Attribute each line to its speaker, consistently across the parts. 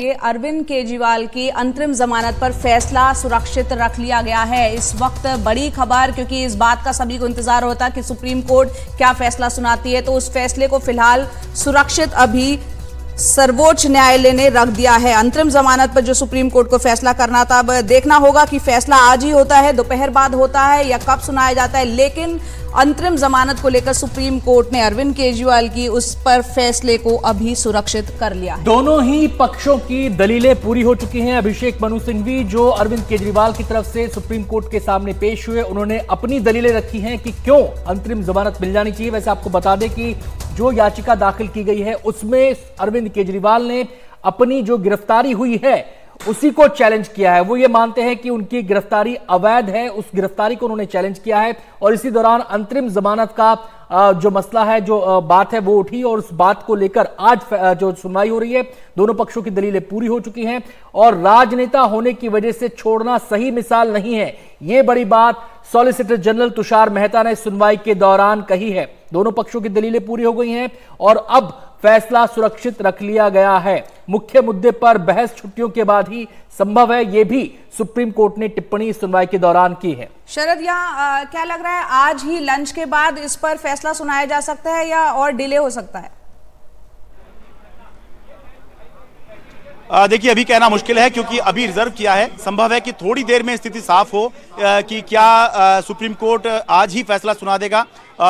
Speaker 1: अरविंद केजरीवाल की अंतरिम जमानत पर फैसला सुरक्षित रख लिया गया है। इस वक्त बड़ी खबर, क्योंकि इस बात का सभी को इंतजार होता कि सुप्रीम कोर्ट क्या फैसला सुनाती है, तो उस फैसले को फिलहाल सुरक्षित अभी सर्वोच्च न्यायालय ने रख दिया है। अंतरिम जमानत पर जो सुप्रीम कोर्ट को फैसला करना था, अब देखना होगा कि फैसला आज ही होता है, दोपहर बाद होता है या कब सुनाया जाता है। लेकिन अंतरिम जमानत को लेकर सुप्रीम कोर्ट ने अरविंद केजरीवाल की उस पर फैसले को अभी सुरक्षित कर लिया है।
Speaker 2: दोनों ही पक्षों की दलीलें पूरी हो चुकी हैं। अभिषेक मनु सिंघवी जो अरविंद केजरीवाल की तरफ से सुप्रीम कोर्ट के सामने पेश हुए, उन्होंने अपनी दलीलें रखी हैं कि क्यों अंतरिम जमानत मिल जानी चाहिए। वैसे आपको बता दें कि जो याचिका दाखिल की गई है उसमें अरविंद केजरीवाल ने अपनी जो गिरफ्तारी हुई है उसी को चैलेंज किया है। वो ये मानते हैं कि उनकी गिरफ्तारी अवैध है, उस गिरफ्तारी को उन्होंने चैलेंज किया है। और इसी दौरान अंतरिम जमानत का जो मसला है, जो बात है, वो उठी और उस बात को लेकर आज जो सुनवाई हो रही है, दोनों पक्षों की दलीलें पूरी हो चुकी हैं। और राजनेता होने की वजह से छोड़ना सही मिसाल नहीं है, ये बड़ी बात सॉलिसिटर जनरल तुषार मेहता ने सुनवाई के दौरान कही है। दोनों पक्षों की दलीलें पूरी हो गई हैं और अब फैसला सुरक्षित रख लिया गया है। मुख्य मुद्दे पर बहस छुट्टियों के बाद ही संभव है, यह भी सुप्रीम कोर्ट ने टिप्पणी सुनवाई के दौरान की है।
Speaker 1: शरद, यहाँ क्या लग रहा है, आज ही लंच के बाद इस पर फैसला सुनाया जा सकता है या और डिले हो सकता है?
Speaker 3: देखिए, अभी कहना मुश्किल है क्योंकि अभी रिजर्व किया है। संभव है कि थोड़ी देर में स्थिति साफ हो कि क्या सुप्रीम कोर्ट आज ही फैसला सुना देगा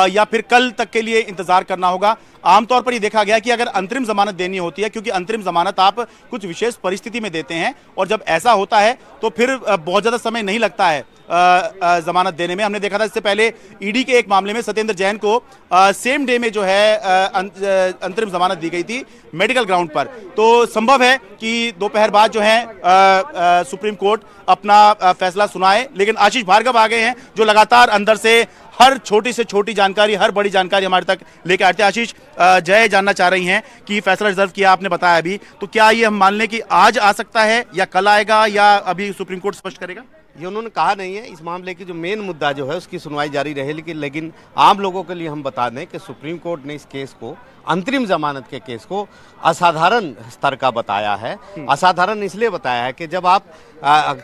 Speaker 3: या फिर कल तक के लिए इंतजार करना होगा। आमतौर पर ये देखा गया कि अगर अंतरिम जमानत देनी होती है, क्योंकि अंतरिम जमानत आप कुछ विशेष परिस्थिति में देते हैं और जब ऐसा होता है तो फिर बहुत ज्यादा समय नहीं लगता है जमानत देने में। हमने देखा था इससे पहले ईडी के एक मामले में सत्येंद्र जैन को सेम डे में जो है अंतरिम जमानत दी गई थी मेडिकल ग्राउंड पर। तो संभव है कि दोपहर बाद जो है सुप्रीम कोर्ट अपना फैसला सुनाए। लेकिन आशीष भार्गव आ गए हैं जो लगातार अंदर से हर छोटी से छोटी जानकारी, हर बड़ी जानकारी हमारे तक लेके आते हैं। आशीष, जय जानना चाह रही हैं कि फैसला रिजर्व किया, आपने बताया अभी, तो क्या ये हम मान लें कि आज आ सकता है या कल आएगा या अभी सुप्रीम कोर्ट स्पष्ट करेगा?
Speaker 4: ये उन्होंने कहा नहीं है। इस मामले की जो मेन मुद्दा जो है उसकी सुनवाई जारी रहे, लेकिन आम लोगों के लिए हम बता दें कि सुप्रीम कोर्ट ने इस केस को, अंतरिम जमानत के केस को, असाधारण स्तर का बताया है। असाधारण इसलिए बताया है कि जब आप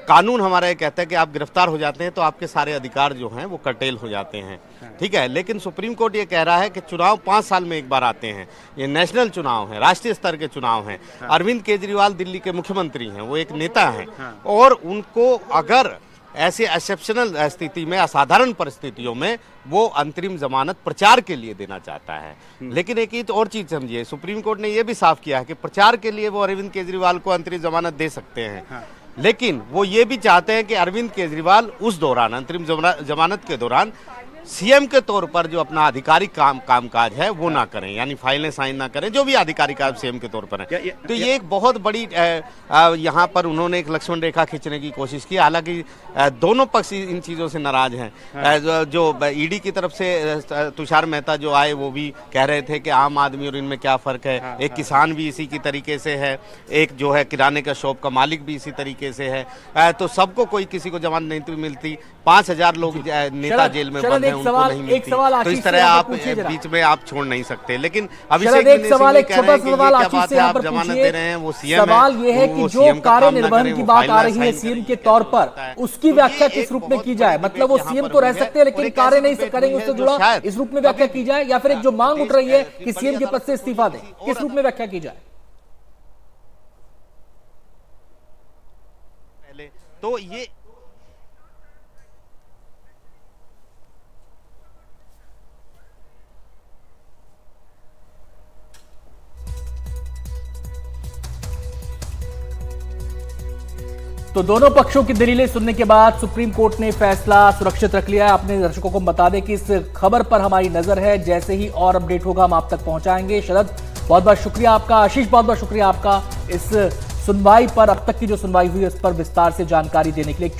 Speaker 4: कानून हमारा ये कहता है कि आप गिरफ्तार हो जाते हैं तो आपके सारे अधिकार जो हैं वो कर्टेल हो जाते हैं, ठीक है। लेकिन सुप्रीम कोर्ट ये कह रहा है कि चुनाव 5 साल में एक बार आते हैं, ये नेशनल चुनाव है, राष्ट्रीय स्तर के चुनाव हैं। अरविंद केजरीवाल दिल्ली के मुख्यमंत्री हैं, वो एक नेता हैं और उनको अगर ऐसे एक्सेप्शनल स्थिति में, असाधारण परिस्थितियों में वो अंतरिम जमानत प्रचार के लिए देना चाहता है। लेकिन एक ही तो और चीज समझिए, सुप्रीम कोर्ट ने यह भी साफ किया है कि प्रचार के लिए वो अरविंद केजरीवाल को अंतरिम जमानत दे सकते हैं। लेकिन वो ये भी चाहते हैं कि अरविंद केजरीवाल उस दौरान, अंतरिम जमानत के दौरान, सीएम के तौर पर जो अपना आधिकारिक कामकाज है वो ना करें, यानी फाइलें साइन ना करें, जो भी आधिकारिक काम सीएम के तौर पर है। तो ये एक बहुत बड़ी यहाँ पर उन्होंने एक लक्ष्मण रेखा खींचने की कोशिश की। हालांकि दोनों पक्ष इन चीज़ों से नाराज हैं। जो ईडी की तरफ से तुषार मेहता जो आए वो भी कह रहे थे कि आम आदमी और इनमें क्या फ़र्क है। एक किसान भी इसी की तरीके से है, एक जो है किराने का शॉप का मालिक भी इसी तरीके से है। तो सबको कोई किसी को जमानत नहीं मिलती। 5000 लोग नेता जेल में बंद हैं, उनको नहीं मिलती। तो इस तरह आप बीच में आप छोड़ नहीं सकते। लेकिन अभिषेक
Speaker 2: एक छोटा सवाल आशीष से आप जमानत दे रहे हैं, वो सीएम है। सवाल ये है कि जो कार्य निर्वहन की बात आ रही है सीएम के तौर पर, उसकी व्याख्या किस रूप में की जाए? मतलब वो सीएम तो रह सकते हैं लेकिन कार्य नहीं करेंगे, उससे जुड़ा इस रूप में व्याख्या की जाए, या फिर एक जो मांग उठ रही है कि सीएम के पद से इस्तीफा दें, किस रूप में व्याख्या की जाए?
Speaker 4: तो ये
Speaker 2: तो दोनों पक्षों की दलीलें सुनने के बाद सुप्रीम कोर्ट ने फैसला सुरक्षित रख लिया है। अपने दर्शकों को बता दें कि इस खबर पर हमारी नजर है, जैसे ही और अपडेट होगा हम आप तक पहुंचाएंगे। शरद, बहुत बहुत शुक्रिया आपका। आशीष, बहुत बहुत शुक्रिया आपका इस सुनवाई पर, अब तक की जो सुनवाई हुई उस पर विस्तार से जानकारी देने के लिए।